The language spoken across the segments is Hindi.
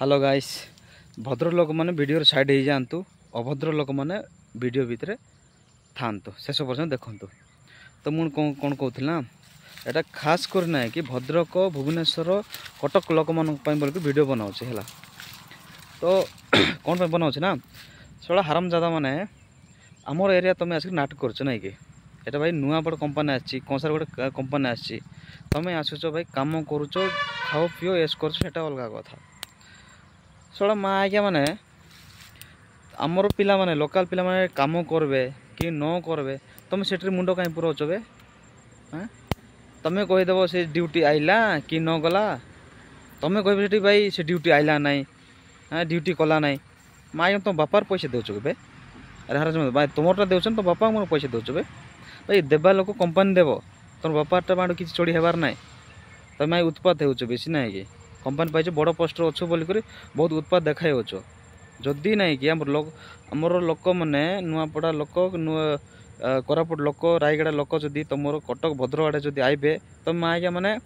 हेलो गाइस भद्र लोक मैंने वीडियो साइड हो जातु अभद्र लोक मैंने वीडियो भितर था शेष पर्यटन देखु। तो मुझे कौन कहूला एटा खास कर ना कि भद्रक भुवनेश्वर कटक लोक मान बोल वीडियो बनाऊे है। तो कौन बनाऊे ना सड़ा हरामजादा माने आमर एरिया तुम आसिक नाटक कर ना कि एटा भाई नुआ बड़ कंपानी आसी कंसार गोटे कंपानी आसी तुम आसुच भाई कम करुच खाओ पीओ एस कर अलग कथा। सड़ा माँ आज्ञा मैंने आमर पिला माने लोकल पिला माने काम करबे कि न करबे तुम से मुंड कहीं पुराउच बे। हाँ तुम्हें कहीदेव से ड्यूटी आइला कि न गला तुम्हें कह भाई से ड्यूटी आइला नाई। हाँ ड्यूटी कला नाई माँ तुम बापार पैसा देच बे। अरे हर भाई तुमरटा देउछन तो बापा मोर पैसा देच बे भाई देवा लोक कंपानी देव तुम बापारटा बाँड कि चढ़ी हेबार ना तुम उत्पात हो बेसी ना कि कंपानी पाइछ बड़ पोस्टर अच्छु बोलिक बहुत उत्पाद देखाइछ जदि ना कि आमर लोक मैंने नुआपड़ा लोक कोरापुट लोक रायगड़ा लोक जदि तुम कटक भद्र आड़े जदि आइबे तुम तो आज्ञा मैंने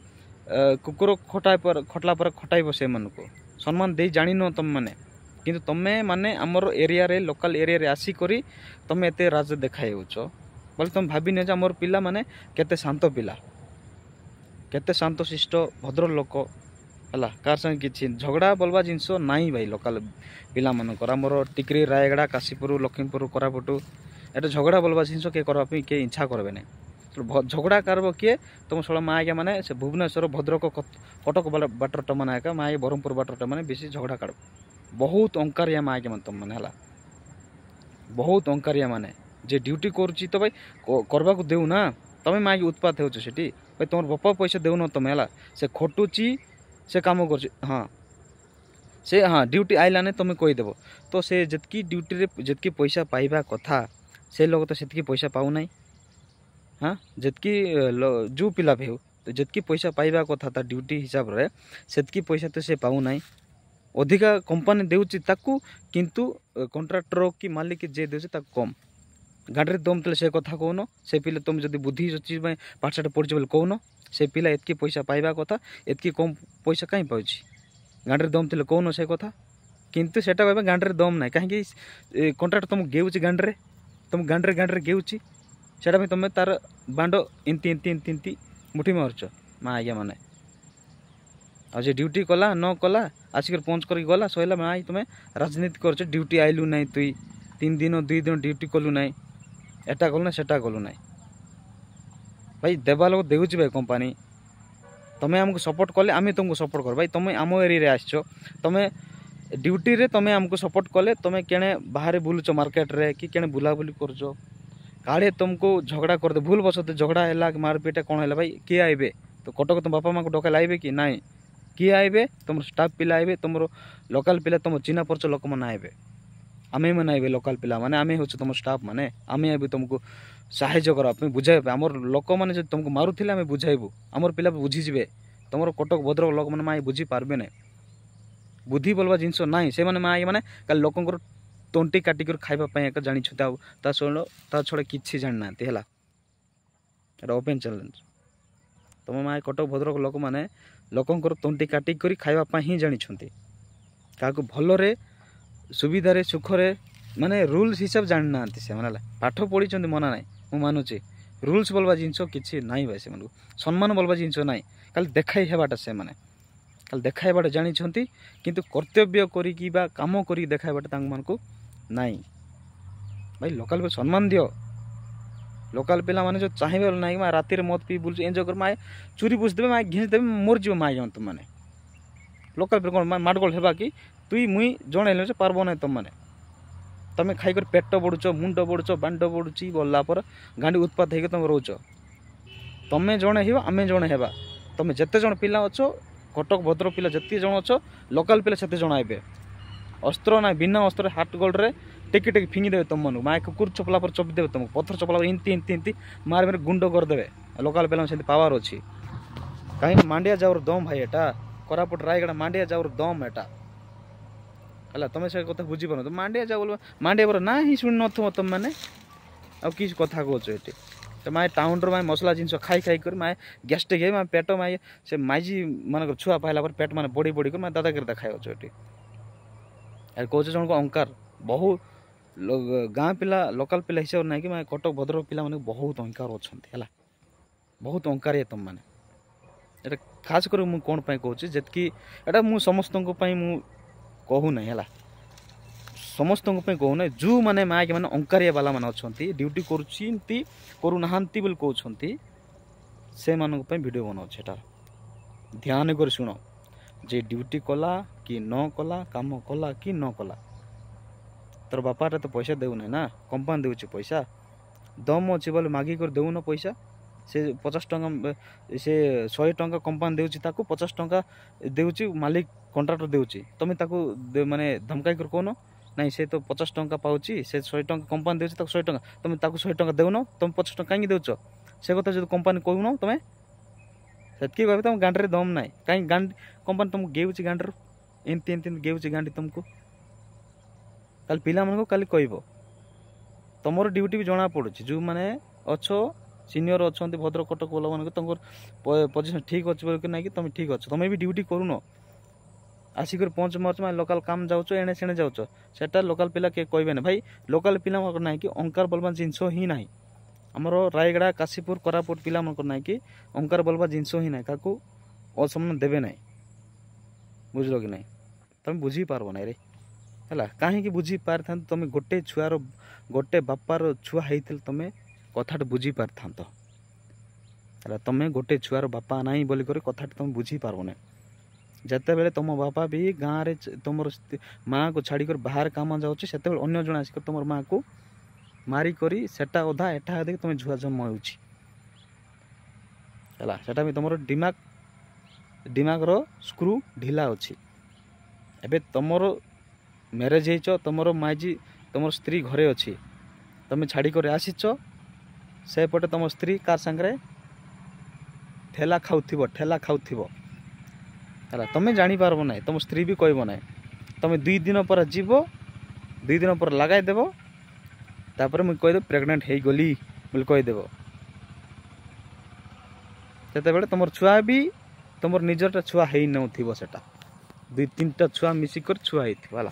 कुकुर खटला पर खटाइब से मन को सम्मान दे जान तुम मैंने किंतु तुम्हें माने आमर एरिया रे लोकल एरिया रे आसिक तुम एत राज देखाई बोले तुम भाभी ने आमर पिला माने केते शांत पिला केते शांत शिष्ट भद्र लोक है कार संगे किसी झगड़ा बोलवा जिनस नाई भाई लोकल पिला मानकर आमर टिकरी रायगड़ा काशीपुर लक्ष्मीपुर कोरापुट एटा झगड़ा बोलवा जिनस किए करने किए इच्छा करबे ना झगड़ा कारब किए तुम सड़ा माँ आज्ञा मैंने से भुवनेश्वर भद्रक कटक बाटरटा मैंने एका माँ ब्रह्मपुर बाटरटा मैंने बेसी झगड़ा काट बहुत अंकारिया माँ आज्ञा तुम मैंने है बहुत अंकारिया माने जे ड्यूटी करुच्ची तो भाई करवा को देऊ ना तुम्हें माँ उत्पात हो भाई तुम बापा पैसा देउन तुम है से खटुची से काम कर। हाँ से हाँ ड्यूटी आइला ने तुम्हें कहीदेव तो से जितकी ड्यूटी रे जितकी पैसा पाइबा कथा से लोग तो सेतकी पैसा पाऊ ना। हाँ जितकी जो पिला भी हो तो जितकी पैसा पाइबा कथा ता ड्यूटी हिसाब रे सेतकी पैसा तो से पाऊ ना अधिका कंपानी देउची ताकू किंतु कॉन्ट्रैक्टर की मालिक जे देउची ताकू कम गाड़ी दम तले से कथा कहन से पिला तुम जब बुद्धि अच्छी पाठशाठ पढ़ी बोले कहन से पिला एतकी पैसा पाइबा कथा एतकी कम पैसा कहीं पाऊँ गाड़ी दम थे कहन से कथा किंतु सेटा कहबे गाड़ी दम ना कहीं कॉन्ट्रैक्ट तुम गेउची गाड़ी तुम गाड़ी गेउची सेटा भी तुम तार बांड इनती इनती इनती इनती मुठी मारुच माँ आज्ञा माने आज ड्यूटी कला न कला आसिक पहुँच कर गला सहला माँ तुम्हें राजनीति कर ड्यूटी आइलु ना तुई 3 दिन 2 दिन ड्यूटी कलु ना एटा कलु ना सेटा कलु ना भाई देवा लोग देउची भाई कंपानी तुम्हें आमको सपोर्ट कले आम तुमको सपोर्ट कर भाई तुम्हें आम एरिया आसछ तुम्हें ड्यूटी रे तुम्हें आमको सपोर्ट कले तुम्हें केने बाहर बुलुच मार्केट रे कि केने बुलाबुली करछ काले तुमको झगड़ा कर दे भूल बसते झगड़ा है मारपीट कौन है भाई किए आइबे तो कटक तुम बापा माँ को डका लाइबे कि नाई किए आइबे तुम स्टाफ पिला आइबे तुम लोकल पिला तुम चिन्हा परिचय लोक मैंने आइबे आमे मैंने आइबे लोकल पिला माने आमे होछ तुम स्टाफ माने आमे आइबे तुमको साहाय्य करबा बुझाइबे आमर लोक मैंने जो तुमको मारुथिले आमे बुझाइबू आमर पिला बुझीजिबे तुम कटक भद्रक लोक मैंने माँ बुझी पारबे ना बुद्धि बोलवा जिनस ना से माने कल लोकंर तंटी काटिक खाइबा जानी ता छड़ा किसी जानी ना है ओपन चैलेंज तुम माँ कटक भद्रक लोक मैंने लोकंर तंटी काटिक खाइबा ही जानी क्या भलरे सुविधारे सुखरे माने रूल्स हिसाब जानी ना से मैंने पाठ पढ़ी मना ना मु मानुचे रूल्स बोलवा जिनस किसी ना भाई से सम्मान बोलवा जिनस ना खाली देखाई हेबाटा से माने खाली देखाइबाटा जानी किंतु कर्तव्य करी काम करी देखाइबाटा मानकु नाई भाई लोकल पे सम्मान दियो लोकल पिला माने जो चाहिए ना माँ राति मत पी बुल एंजॉय कर माँ चोरी बुझ देवे माँ घिंच देवे मोर जीव माँ तुम मैंने लोकल पे कौन माडगोल हेबा कि तुई मुई जन पार्ब ना तुम मैंने तुम खाइकर पेट बढ़ुच मुंड बढ़ुच बांड बढ़ुची बोला पर गांडी उत्पात होकर तुम रोच तुम्हें जड़े हो आम जड़े हेबा तुम जिते जन पिला अच्छ कटक भद्रक पिला जिते जन अच्छ लोकल पिला से जन आइबे अस्त्र ना बिना अस्त्र हाथ गोल्ड रे टेकी टेकी फिंगी देवे तुम मन माँ कुकुर चपला पर चपी देवे तुमको पत्थर चपला पर इनती इनती इनती मार मेरे गुंड करदे लोकल पिला से पावर अच्छी कहीं मांडिया जाऊर दम भाई एटा कोरापुट रायगड़ा मांडिया जाऊर दम एटा है तुम से कथा बुझी पार मांडिया जा बोल मांडिया पर ना ही शुणी न तुम मैंने आ कि कथा कौच ये तो माँ टाउन माँ मसला जिनस खाई खाई कर माँ गैस्ट्रिक है माँ पेट माँ से माइजी मान छुआ पाला पर पेट मैंने बढ़ी बढ़ी कर माँ दादागिरी देखाई ये यार कौच जन को अंकार बहुत गाँ पिला लोकल पिला हिसाब ना कि कटक भद्रक पिला माने बहुत अंकार अच्छा है बहुत अंकारिया तुम मैंने ये खास कर मुझे कौन कहूँ जी एटा मु समस्त कहूना है समस्त कहूना जो मैंने माँ के मैंने अंकारिया बाला मैंने अच्छा ड्यूटी करूना बोली कहते से वीडियो बनाऊँ ध्यान कर शुण जे ड्यूटी कला कि न कला काम कला कि न कला तोर बापाटा तो पैसा देना ना कंपानी देउछि पैसा दम अच्छी बोले मागिक देउन पैसा से 50 टंका से 100 टंका कंपानी देउछि ताको 50 टंका देउछि मालिक कंट्राक्टर देउछि तुम ताको माने धमकाई कर कहन नहीं से तो 50 टंका पाउछि से 100 टंका कंपानी देउछि ताको 100 टंका तुम ताको 100 टंका देउन तुम 50 टंका कहीं देउछ से कथा जो कंपानी कहून तुम से भाव तुम गांडी दम ना कहीं गांडी कंपानी तुमको गेउछि गांडी एमती गेउछि गांडी तुमको कल पिला मन को कल कह तुमर ड्यूटी भी जना पड़ुछि जो मैंने अच्छो सीनियर अच्छा भद्रक कटक बोला मान तुम पोजिशन ठीक अच्छे बोल कि ना कि तुम ठीक अच्छे तुम भी ड्यूटी करून आसिक पहुँच मार्च मैं लोकल काम जाऊँ एणे सेणे जाऊँ सेटा लोकल पिला किए कहबे ना भाई लोकल पिला ना कि अंकार बोलवा जिनस ही ना आमर रायगड़ा काशीपुर कोरापुट पिला ना कि अंकार बोलवा जिनस ही ना क्या असम्मान देवे ना बुझल कि ना तुम बुझी पार्ब ना रे है कहीं बुझी पार था तुम गोटे छुआर गोटे बापार छुआ होते तुम कथा बुझी पार था है तुम गोटे छुआर बापा ना बोलिक कथा तुम बुझी पार्ब ना जिते बेले तुम बापा भी गाँव में तुम माँ को छाड़ी बाहर काम जाऊँगी से अन्य जन आसिक तुम माँ को मारिक सेटा अधा एटा देख तुम झुआ जन्म होगा सेटा भी तुम दिमाग रो स्क्रू ढिला अच्छी एबे तुमर मैरेज हो तुमर माइजी तुम स्त्री घरे अच्छी तुम छाड़ी कर आसीच से पटे तुम स्त्री कार सांगे ठेला खाऊ है तुम जापर ना तुम स्त्री भी कहब ना तुम 2 दिन पर जीव 2 दिन पर लगाई देव तापर मुझे कहीदेव प्रेग्नेंट हो गली बोले कहीदेव से तुम छुआ भी तुम निजरटा छुआ हो नोटा 2-3टा छुआ मिसिक छुआ होगा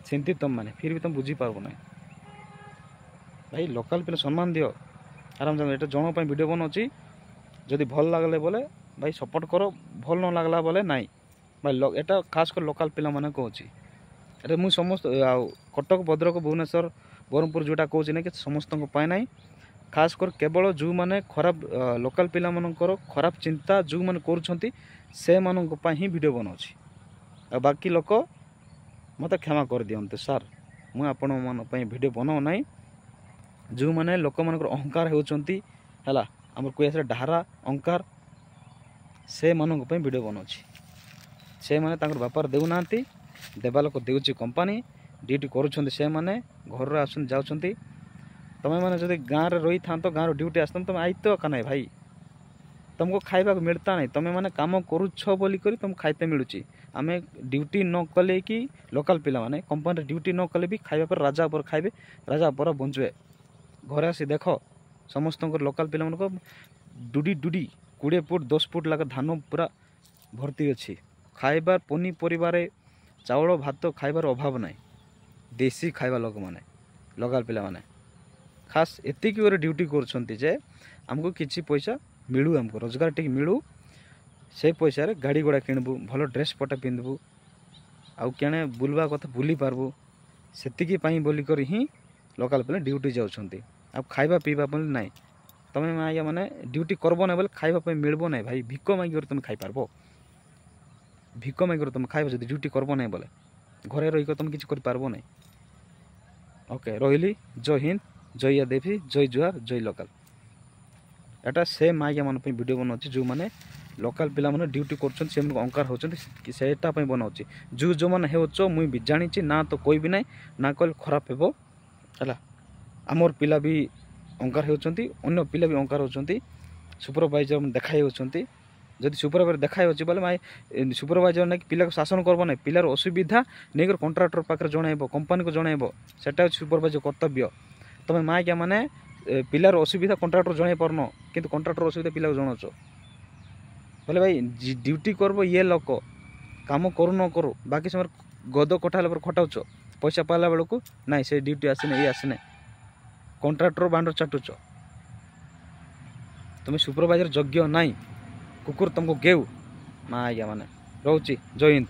सेमती तुम मैंने फिर भी तुम बुझी पार्ब ना भाई लोकल पिला सम्मान दियो आराम से ये जन वीडियो बनाऊँगी जदि भल लगले बोले भाई सपोर्ट करो भल न लगला बोले नाई भाई एटा खास कर लोकल पिला माने कहूँ अरे मुझ समस्त कटक भद्रक भुवनेश्वर ब्रह्मपुर जोटा कहूँ ना कि समस्त ना खास कर केवल जो मैंने खराब लोकल पिला मानकर खराब चिंता जो मैंने करुँच से ही वीडियो बनाऊँगी बाकी लोक मत क्षमा कर दियंतु सर मुझे आपण मन वीडियो बनाऊ ना जो मैंने लोक मान अहंकार होती है आम कह डाहारा अहंकार से मानक वीडियो बनाऊँगी से माने बापार देना देवा लोक देउछि कंपानी ड्यूटी करुँच से मैंने घर आस जाऊँच तुम मैंने जब गाँव में रही था गाँव ड्यूटी आस तुम आईत का ना भाई तुमको खाइबा मिलता नहीं तुम मैंने काम करुछ बोलिक तुम खाइते मिलूँ आम ड्यूटी न कले कि लोकल पिला माने कंपानी ड्यूटी न कले भी खाइबा पर राजा पर खाइबे राजा पर बंचबे घर आसी देख समस्त लोकल पिला मान डुडी 20 फुट 10 फुट लगा धान पूरा भर्ती अच्छी खाइबार पनीपरिबार चाउल भात खाइबार अभाव ना देसी खाइबा लोक मैंने लोकल पिला माने खास एतिक ड्यूटी कर आमको किसी पैसा मिलू आमको रोजगार टी मिलू से पैसा रे गाड़ी घोड़ा किणबू भल ड्रेस पटा पिंधबू आउ क्या बुलवा कथा बुली पार्बू से बोलिक ही लोकल पिला ड्यूटी जाऊँच अब खाइबा पीवा ना तुम आज्ञा मैंने ड्यूटी करब ना बोले खाइबा मिलबो ना भाई भिक मागिक तुम खाई पार्बो भिक मागिक तुम खाइब जब ड्यूटी करब ना बोले घरे रहीक तुम किसी कर पार्बो ना ओके रही जय हिंद जय देवी जय जुहार जय लोकल एटा से माइया मान वीडियो बनाऊँ जो मैंने लोकल पिला माने ड्यूटी कर अंकार होती सेटा बनाऊँ जो जो मैंने हो मुई भी जानी ना तो कोई भी ना ना कल खराब हेबो है आमर पिला भी अंकार होती अन्य पिला भी अंकार होती सुपरवाइजर देखाई होती जदि सुपरवाइजर देखाई होची बोले माई सुपरवाइजर ना पिला को शासन करब ना पिलार असुविधा नहीं कंट्राक्टर पाखे जनइब कंपानी को जनइब सेटा सुपरवाइजर कर्तव्य तुम माँ क्या माने पिलार असुविधा कंट्राक्टर जन पारन किंतु कंट्राक्टर असुविधा पिला को जनाच बोले भाई ड्यूटी करब ये लोक काम करू न करू बाकी समय गद कटा पर खटाऊच पैसा पाला बेलू ना से ड्यूटी आसने ये आसने कंट्राक्टर बांड चाटुच तुम सुपरवाइजर योग्य नाई कुकुर तुमको गेउ माँ आज्ञा मैंने रोची जय हिंद।